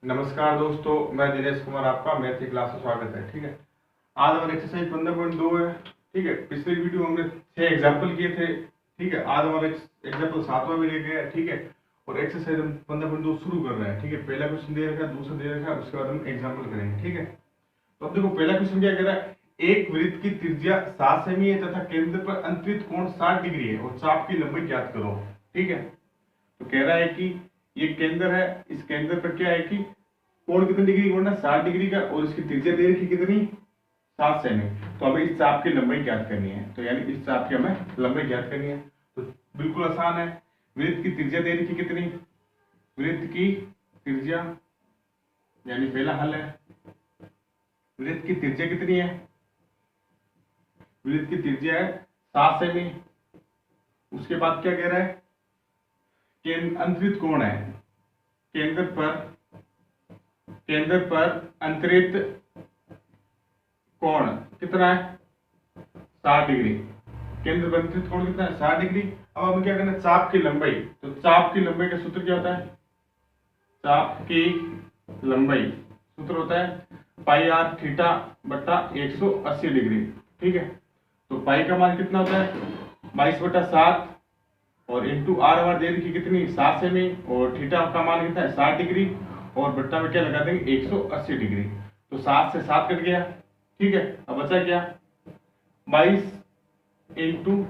नमस्कार दोस्तों, मैं दिनेश कुमार, आपका मैथ की क्लास में स्वागत है। ठीक है, आज हमारा एक्सरसाइज 15.2 है। ठीक है, पिछले वीडियो में हमने 6 एग्जाम्पल किए थे। ठीक है, आज हमारा एग्जाम्पल 7वां भी रह गया है। ठीक है, और एक्सरसाइज हम 15.2 शुरू कर रहे हैं। ठीक है, पहला क्वेश्चन दे रखा है, दूसरा दे रखा है, उसके बाद हम एग्जाम्पल करेंगे। ठीक है, तो अब देखो पहला क्वेश्चन क्या कह रहा है। एक वृत्त की त्रिज्या 7 सेमी है तथा केंद्र पर अंतरित कोण 60 डिग्री है और चाप की लंबाई ज्ञात करो। ठीक है, तो कह रहा है कि ये केंद्र है, इस केंद्र पर क्या है कि कोण कितने डिग्री का बनना, 60 डिग्री का, और इसकी त्रिज्या दे रखी कितनी, 7 सेमी। तो हमें इस चाप की लंबाई ज्ञात करनी है, तो यानी इस चाप की हमें लंबाई ज्ञात करनी है। तो बिल्कुल आसान है। वृत्त की त्रिज्या दे रखी कितनी, वृत्त की त्रिज्या, यानी पहला हल है, वृत्त की त्रिज्या कितनी है, वृत्त की त्रिज्या है 7 सेमी। उसके बाद क्या कह रहा है, अंतरित कोण है, केंद्र पर अंतरित कोण कितना है, 60 डिग्री। केंद्र पर अंतरित कोण कितना है, 60 डिग्री। अब हमें क्या करना है, चाप की लंबाई। तो चाप की लंबाई का सूत्र क्या होता है, चाप की लंबाई सूत्र होता है पाई आर थीटा बट्टा 180 डिग्री। ठीक है, तो पाई का मान कितना होता है 22/7 और इंटू आर आर दे रखी कितनी, 7 सेमी, और थीटा का मान कितना है 60 डिग्री, और बट्टा में क्या लगा देंगे 180 डिग्री। तो 7 से 7 कट गया। ठीक है, अब बचा क्या, 22 इंटू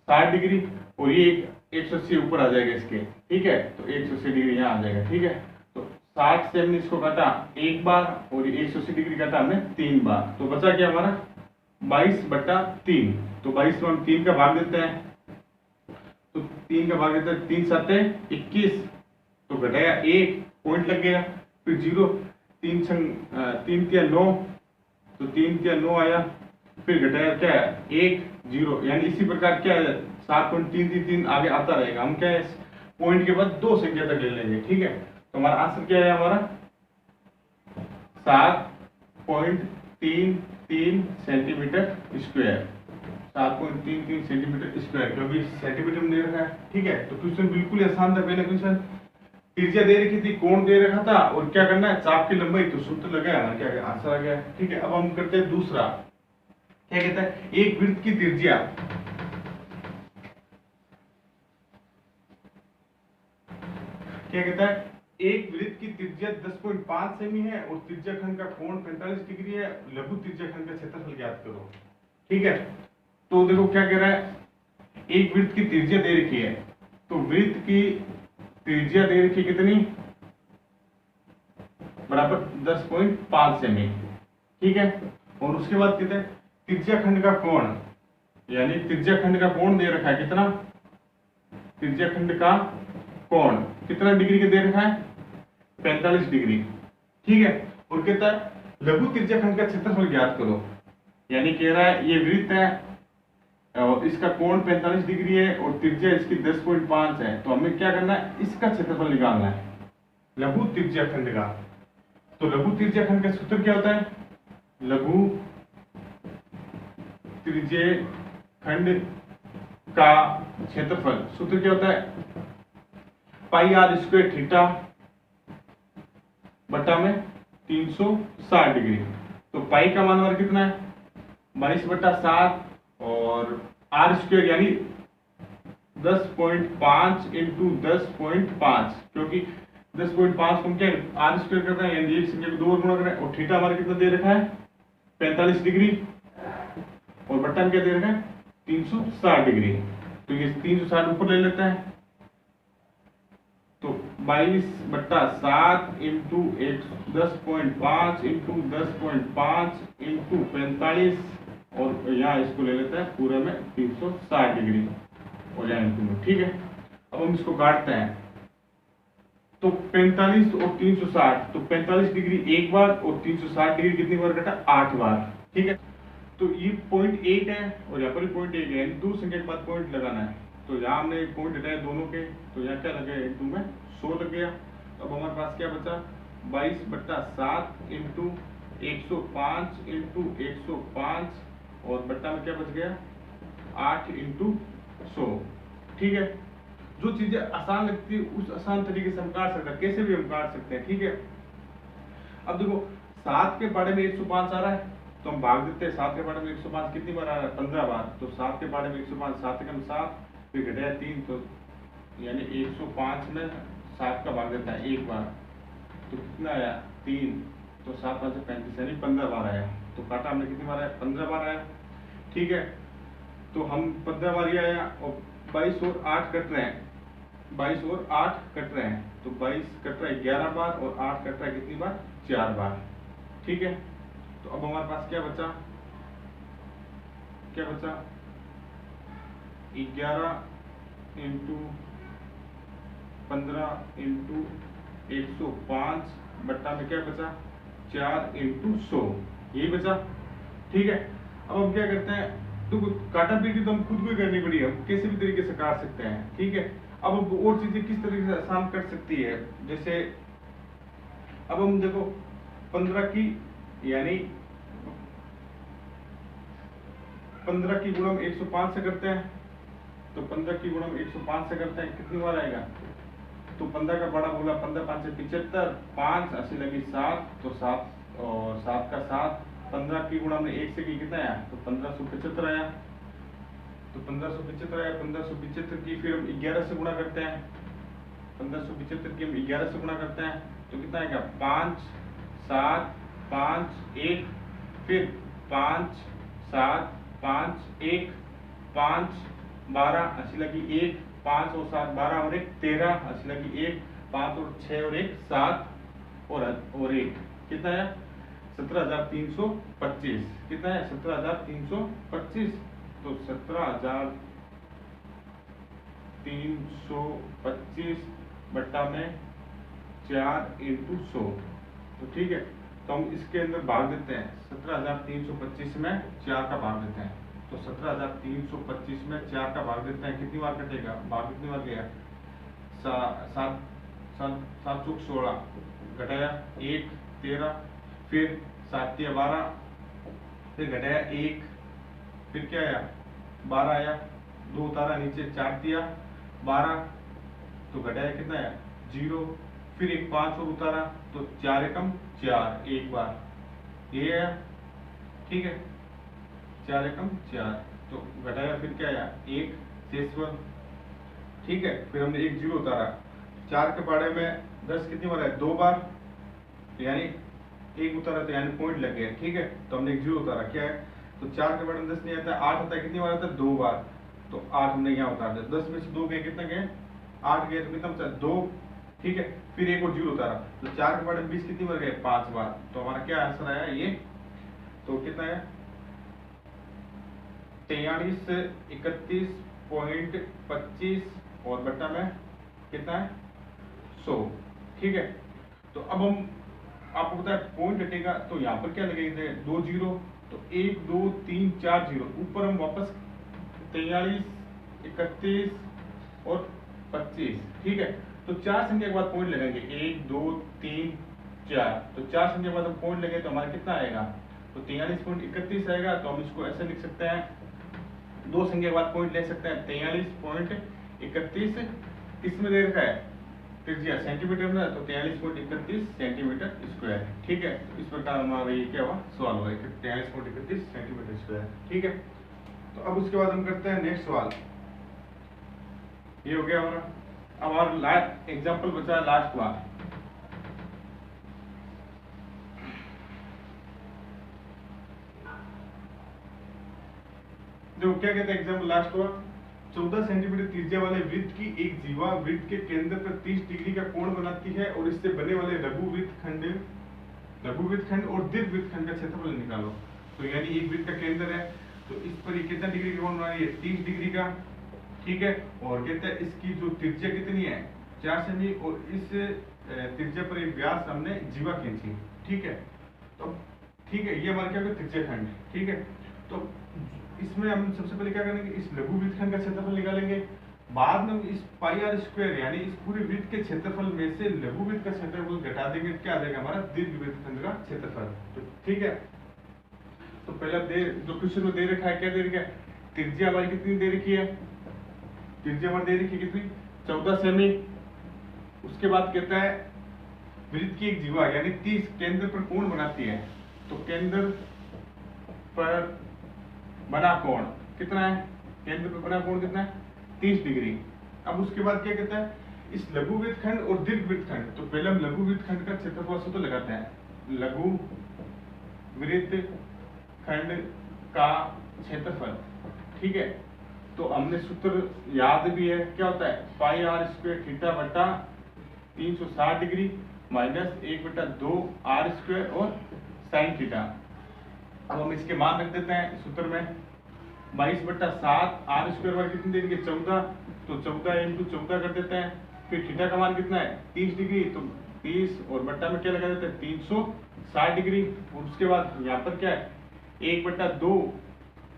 60 डिग्री, और ये 180 ऊपर आ जाएगा इसके। ठीक है, तो 180 डिग्री यहाँ आ जाएगा। ठीक है, तो 60 से हमने इसको काटा एक बार, और 180 डिग्री काटा हमने 3 बार। तो बचा क्या हमारा 22/3। तो 22 में हम 3 का भाग देते हैं, तो 3 का भाग देते हैं, 3 7 21, तो घटाया 1 पॉइंट लग गया, फिर 0, 3 3 9, तो 3 9 आया, फिर घटाया क्या है 1 0, यानी इसी प्रकार क्या है 7.333 आगे आता रहेगा। हम क्या है पॉइंट के बाद 2 संख्या तक ले लेंगे। ठीक है, तो हमारा आंसर क्या है, हमारा 7.33 सेंटीमीटर स्क्वायर, 7.33 सेंटीमीटर स्क्वायर, क्योंकि सेंटीमीटर में दे रखा है। ठीक है, तो क्वेश्चन बिल्कुल आसान था। पहला क्वेश्चन त्रिज्या दे रखी थी, कोण दे रखा था, और क्या करना है चाप की लंबाई, तो सूत्र लगाया ना, क्या आंसर आ गया। ठीक है, अब हम करते हैं दूसरा। क्या कहता है, एक वृत्त की त्रिज्या, क्या कहता है, एक वृत्त की त्रिज्या 10.5 सेमी है और त्रिज्या खंड का कोण 45 डिग्री है, लघु त्रिज्या खंड का क्षेत्रफल ज्ञात करो। ठीक है, तो देखो क्या कह रहा है, एक वृत्त की त्रिज्या दे रखी है, तो वृत्त की त्रिज्या दे रखी कितनी, बराबर 10.5 सेमी। ठीक है, और उसके बाद कहते हैं त्रिज्या खंड का कोण, यानी त्रिज्या खंड का कोण दे रखा है कितना, त्रिज्या खंड का कोण कितना डिग्री का दे रखा है, 45 डिग्री। ठीक है, और कहता है लघु त्रिज्या खंड का क्षेत्रफल ज्ञात करो, यानी कह रहा है ये वृत्त है और इसका कोण 45 डिग्री है और त्रिज्या इसकी 10.5 है, तो हमें क्या करना है, इसका क्षेत्रफल निकालना है लघु त्रिज्या खंड का। तो लघु त्रिज्या खंड का सूत्र क्या होता है, लघु त्रिज्या खंड का क्षेत्रफल सूत्र क्या होता है, पाई आर स्क्वायर थीटा बटा में 360 डिग्री। तो पाई का मान हमारा कितना है 22/7, और आर स्क्वायर यानी 10.5 इंटू 10.5, क्योंकि 10.5 को क्या आर स्क्वायर करता है, यानी एक संख्या को 2 गुणा करें, और थीटा हमारा कितना दे रखा है 45 डिग्री, और बट्टा में क्या दे रखा है 360 डिग्री। तो ये 360 ऊपर ले लेते हैं, तो 22/7 इंटू 10.5 इंटू 10.5 इंटू 45, और यहाँ इसको ले लेते हैं पूरे में 360 डिग्री, और यहाँ इंटू में। ठीक है, अब हम इसको काटते हैं, तो 45 और 360, तो 45 डिग्री एक बार और 360 डिग्री कितनी बार कटा, 8 बार। ठीक है, तो ये पॉइंट 8 है और यहाँ पर भी पॉइंट 8 है, यानी दो संख्या के बाद पॉइंट लगाना है। तो यहाँ हमने पॉइंट हटाया दोनों के, तो यहाँ क्या लग गया, इंटू में 100 लग गया। तो अब हमारे पास क्या बचा, 22/7 इंटू 105 इंटू 105, और बट्टा में क्या बच गया 8 इंटू 100। ठीक है, जो चीजें आसान लगती है उस आसान तरीके से हम काट सकते हैं, कैसे भी हम काट सकते हैं। ठीक है, अब देखो 7 के पहाड़े में 105 आ रहा है, तो हम भाग देते हैं। 7 के पहाड़े में 105 कितनी बार आ रहा है? 15 बार। तो 7 के पहाड़े में 105, 7 एकम 7, फिर घटाया 3, तो यानी 105 में 7 का भाग देता है एक बार, तो कितना आया? 3। तो 7 5 35, यानी 15 बार आया। तो काटा हमने कितनी बार आया? 15 बार आया। ठीक है, तो हम 15 बार ही आया, और 22 और 8 कट रहे हैं, 22 और 8 कट रहे हैं, तो 22 कट रहा है 11 बार, और 8 कट रहा है कितनी बार? 4 बार। ठीक है, तो अब हमारे पास क्या बचा? क्या बचा? 11 इंटू 15 इंटू 105 बट्टा में क्या बचा? 4 इंटू 100, यही बचा। ठीक है, अब हम क्या करते हैं, तो काटा पीटी तो हम खुद को ही करनी पड़ी, हम किसी भी तरीके से काट सकते हैं। ठीक है, अब हम और चीजें किस तरीके से आसान कर सकती है, जैसे अब हम देखो 15 की, यानी 15 की गुणा 105 से करते हैं, तो 15 की गुणा 105 से करते हैं, कितनी बार आएगा? तो 15 का बड़ा बोला, 15 5 से 75, 5 80 लगी 7, तो 7 और 7 का 7, 15 की गुणा हमने 1 से की, कितना आया? तो 1575 आया। तो 1575 आया। 1575 की फिर हम 11 से गुणा करते हैं, 1575 की हम 11 से गुणा करते हैं, तो कितना आएगा? 5 7 5 1, फिर 5 7 5 1, 5 12 80 लगी 1, 5 और 7 12 और 1 13 80 लगी 1, 5 और 6 और 1 7, और 1 कितना है? 17,325। कितना है? 17,325। तो 17,325 बट्टा में 4 इंटू 100। तो ठीक है, तो हम इसके अंदर भाग देते हैं, 17,325 में 4 का भाग देते हैं, तो 17,325 में 4 का भाग देते हैं, कितनी बार कटेगा? भाग कितनी बार गया? 7 7 चौक 16, घटाया 1 13, फिर 7 या 12, फिर घटाया 1, फिर क्या आया? 12 आया, 2 उतारा नीचे, 4 दिया 12, तो घटाया कितना आया? 0, फिर एक 5 और उतारा, तो 4 एकम 4 एक बार, ये आया। ठीक है, 4 एकम 4, तो घटाया, फिर क्या आया? 1 शेषवर। ठीक है, फिर हमने 1 0 उतारा, 4 के पाड़े में 10 कितनी बार है? 2 बार, यानी 1 उतारा, तो यानी पॉइंट लग गया। ठीक है, तो हमने 1 0 उतारा, क्या है? तो 4 के पाड़े में 10 नहीं आता, 8 आता है, कितनी बार आता है? 2 बार, तो 8 हमने यहाँ उतार दिया, 10 में से 2 गए, कितना गए? 8 गए, तो कितना बचा? 2। ठीक है, फिर 1 और 0 उतारा, तो 4 के पाड़े में 20 कितनी बार गए? 5 बार, तो हमारा क्या आंसर आया ये? तो कितना है? 43 31.25 और बट्टा में कितना है? 100। ठीक है, तो अब हम आपको पता है पॉइंट हटेगा, तो यहाँ पर क्या लगेगा? 2 0, तो 1 2 3 4 0, ऊपर हम वापस 43 31 और 25। ठीक है, तो 4 संख्या के बाद पॉइंट लगाएंगे, 1 2 3 4, तो 4 संख्या के बाद हम पॉइंट लगे, तो हमारा कितना आएगा? तो 43.31 आएगा। तो हम इसको ऐसे लिख सकते हैं, 2 संख्या के बाद पॉइंट ले सकते हैं, 43.31 किसमें दे रखा है? त्रिज्या सेंटीमीटर में, तो 43.31 सेंटीमीटर स्क्वायर। ठीक है, तो इस प्रकार हमारा ये क्या हुआ? सवाल हुआ 43.31 सेंटीमीटर स्क्वायर। ठीक है, तो अब उसके बाद हम करते हैं नेक्स्ट सवाल। ये हो गया हमारा। अब हमारा लास्ट एग्जांपल बचा, लास्ट हुआ। देखो क्या कहते हैं एग्जांपल लास्ट हुआ, 14 सेंटीमीटर त्रिज्या वाले वृत्त की एक जीवा वृत्त के केंद्र पर 30 डिग्री का कोण बनाती है, और इससे बने वाले लघु वृत्त खंड और दीर्घ वृत्त खंड का क्षेत्रफल निकालो। तो यानी एक वृत्त का केंद्र है, तो इस पर ये कितना डिग्री का कोण बना रही है? 30 डिग्री का। ठीक है, और कहते हैं इसकी जो त्रिज्या कितनी है? 4 सेमी, और इस त्रिज्या पर एक व्यास हमने जीवा खींची। ठीक है, तो ठीक है, ये हमारा क्या होगा? त्रिज्या खंड। ठीक है, तो इसमें हम सबसे पहले क्या करेंगे? इस लघु वृत्तखंड का क्षेत्रफल निकालेंगे, बाद में हम इस पाई आर स्क्वायर यानी इस पूरे वृत्त के क्षेत्रफल में से लघु वृत्त का क्षेत्रफल घटा देंगे, क्या आ जाएगा? हमारा दीर्घ वृत्तखंड का क्षेत्रफल। तो ठीक है, तो पहले जो क्वेश्चन में दे रखा है, क्या दे रखा है? त्रिज्या हमारी कितनी दे रखी है? त्रिज्या हमारी दे रखी है कितनी? 14 सेमी। उसके बाद कहता है वृत्त की एक जीवा यानी 30 केंद्र पर कोण बनाती है, तो केंद्र पर बना कोण कितना है, केंद्र पर बना कोण कितना है 30 डिग्री। अब उसके बाद क्या कहता है, इस लघु वृत्तखंड और दीर्घ वृत्तखंड, तो पहले हम लघु वृत्तखंड का क्षेत्रफल सूत्र लगाते हैं। लघु वृत्तखंड का क्षेत्रफल, ठीक है। तो हमने सूत्र याद भी है, क्या होता है पाई आर स्क्वायर थीटा बटा 360 डिग्री माइनस 1/2 आर स्क्वायर और साइन थीटा। अब हम इसके मान रख देते हैं सूत्र में, 22/7 आर स्क्वायर वाले कितने देंगे 14, तो 14 इंटू 14 कर देते हैं। फिर थीटा का मान कितना है 30 डिग्री, तो 30 और बट्टा में क्या लगा देते हैं 360 डिग्री। और उसके बाद यहाँ पर क्या है 1/2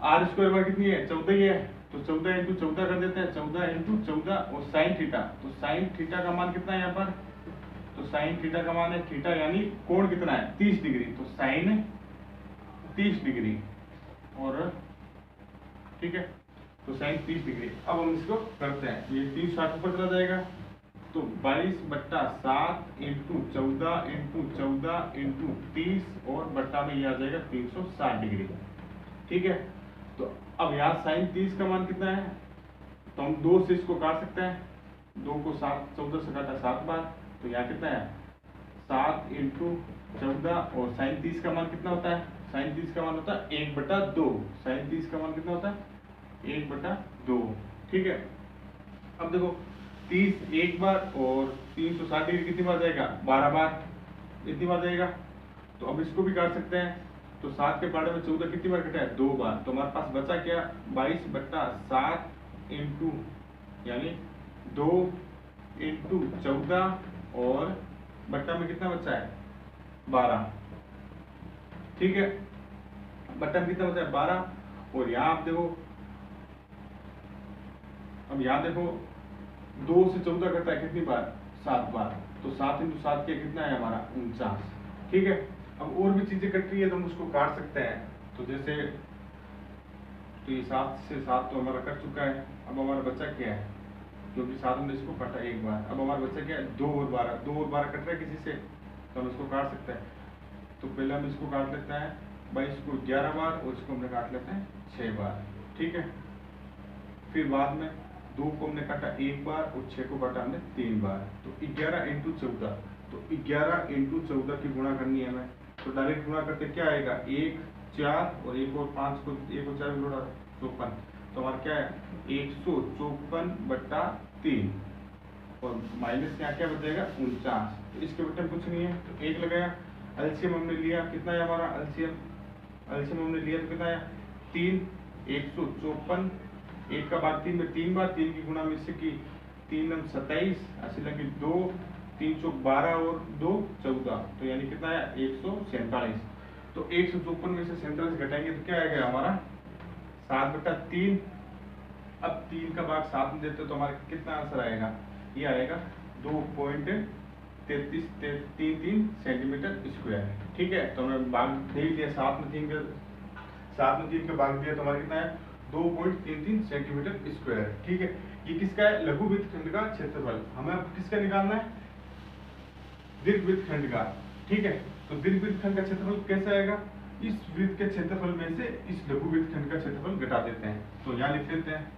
आर स्क्वायर वाली कितनी है 14 ही है, तो 14 इंटू 14 कर देते हैं, 14 इंटू 14 और साइन थीटा, तो साइन थीटा का मान कितना है यहाँ पर, तो साइन थीटा का मान है थीटा यानी कोण कितना है 30 डिग्री, तो साइन 30 डिग्री और ठीक है, तो साइन 30 डिग्री। अब हम इसको करते हैं, ये 360 ऊपर चला जाएगा, तो 22/7 इंटू 14 इंटू 14 इंटू 30 और बट्टा में ये आ जाएगा 360 डिग्री, ठीक है। तो अब यहाँ साइन 30 का मान कितना है, तो हम 2 से इसको काट सकते हैं, 2 को 14 से काटा 7 बार, तो यहाँ कितना है 7 इंटू 14 और साइन 30 का मान कितना होता है, साइन 30 का मान होता है 1/2, साइन 30 का मान कितना होता है 1/2, ठीक है। अब देखो 30 एक बार और 360 डिग्री कितनी बार जाएगा 12 बार, इतनी बार जाएगा। तो अब इसको भी काट सकते हैं, तो 7 के पाड़े में 14 कितनी बार कटा है 2 बार, तो हमारे पास बचा क्या 22/7 इंटू यानी 2 इंटू 14 और बट्टा में कितना बचा है 12, ठीक है। बट्टा में कितना बचा है 12 और यहाँ आप देखो, अब यहाँ देखो 2 से 14 कटता है कितनी बार 7 बार, तो 7 इंटू 7 के कितना है हमारा 49, ठीक है। अब और भी चीजें कट रही है तो हम उसको काट सकते हैं, तो जैसे तो ये 7 से 7 तो हमारा कट चुका है, अब हमारा बच्चा क्या है, क्योंकि 7 हमने इसको काटा एक बार, अब हमारा बच्चा क्या है 2 और 12 कट रहा है किसी से, तो हम इसको काट सकते हैं। तो पहले हम इसको काट लेते हैं 22 को 11 बार और इसको हमने काट लेते हैं 6 बार, ठीक है। फिर बाद में 2 को हमने काटा एक बार और 6 को काटा हमने 3 बार, तो 11 इंटू 14, तो 11 इंटू 14 की गुणा करनी है हमें, तो डायरेक्ट गुणा करते क्या आएगा 1 4 और 1 और 5 को 1 और 4 जोड़ा 54, तो हमारा क्या है 154/3 और माइनस यहाँ क्या बचेगा 49, तो इसके बच्चे में कुछ नहीं है, तो 1 लगाया। एलसीएम हमने लिया कितना है हमारा एलसीएम हमने लिया तो कितना है 3, 154, 1 का भाग 3 में 3 बार, 3 की गुणा में से की 3 9 27, ऐसे लगे 2 3 चौक 12 और 2 14, तो यानी कितना है 147, तो 154 में से 47 घटाएंगे तो क्या आएगा हमारा 7/3। अब 3 का भाग 7 में देते तो हमारा कितना आंसर आएगा, ये आएगा 2.3333 सेंटीमीटर स्क्वायर, ठीक है। तो हमने भाग दे दिया 7 में 3 का भाग दिया तो हमारा कितना है 2.33 सेंटीमीटर स्क्वायर, ठीक है। ये किसका है लघु वृत्तखंड का क्षेत्रफल, हमें अब किसका निकालना है दीर्घ वृत्तखंड का, ठीक है। तो दीर्घ वृत्तखंड का क्षेत्रफल कैसे आएगा, इस वृत्त के क्षेत्रफल में से इस लघु वृत्तखंड का क्षेत्रफल घटा देते हैं, तो यहाँ लिख लेते हैं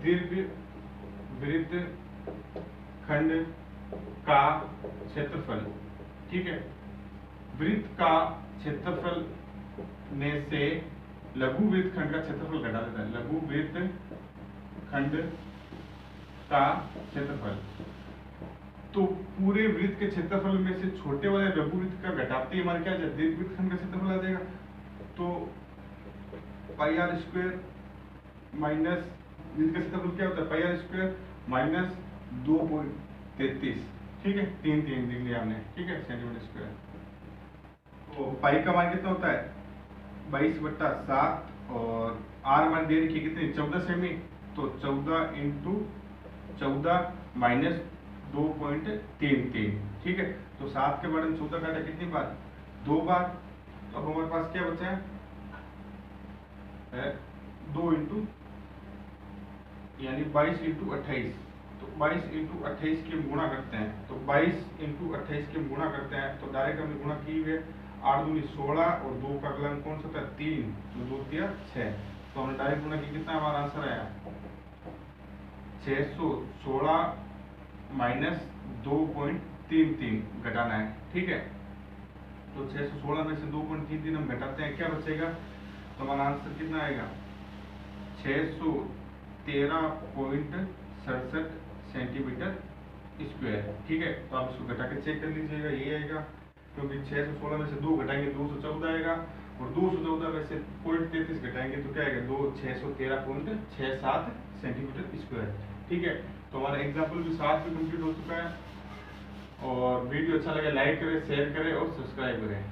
दीर्घ वृत्तखंड का क्षेत्रफल, ठीक है। वृत्त का क्षेत्रफल में से लघु वृत्तखंड का क्षेत्रफल घटा देता है, लघु वृत्तखंड का क्षेत्रफल, तो पूरे वृत्त के क्षेत्रफल में से छोटे वाले लघु वृत्त का घटाते हमारे क्या जाए दीर्घ वृत्तखंड का क्षेत्रफल आ जाएगा, तो पाई आर स्क्वायर माइनस वृत्त का क्षेत्रफल क्या होता है पाई आर स्क्वायर माइनस 2.33, ठीक है 3 लिख लिया हमने, ठीक है सेंटीमीटर स्क्वायर। तो पाई का मान कितना होता है 22/7 और आर मान दे रखी कितनी 14 सेमी, तो 14 इंटू 14 माइनस 2.33, ठीक है। तो 7 के बारे में 14 काटा कितनी बार 2 बार, तो अब हमारे पास क्या बचा है 2 इंटू यानी 22 इंटू 28, तो 22 इंटू 28 की हम गुणा करते हैं, तो 22 इंटू 28 की हम गुणा करते हैं, तो डायरेक्ट हमने गुणा की हुई है, 8 दूनी 16 और 2 का अगला अंक कौन सा था 3, तो 2 तिया 6, तो हमने डायरेक्ट गुणा की, कितना हमारा आंसर आया 616 माइनस 2.33 घटाना है, ठीक है। तो 616 में से 2.33 हम घटाते हैं, क्या बचेगा, तो हमारा आंसर कितना आएगा 613.67 सेंटीमीटर स्क्वायर, ठीक है। तो आप इसको घटा के चेक कर लीजिएगा, ये आएगा, क्योंकि 616 में से 2 घटाएंगे 214 आएगा, और 214 में से 0.33 घटाएंगे तो क्या आएगा 613.67 सेंटीमीटर स्क्वायर, ठीक है। तो हमारा एग्जाम्पल भी 7 पे कंप्लीट हो चुका है, और वीडियो अच्छा लगे लाइक करें, शेयर करें और सब्सक्राइब करें।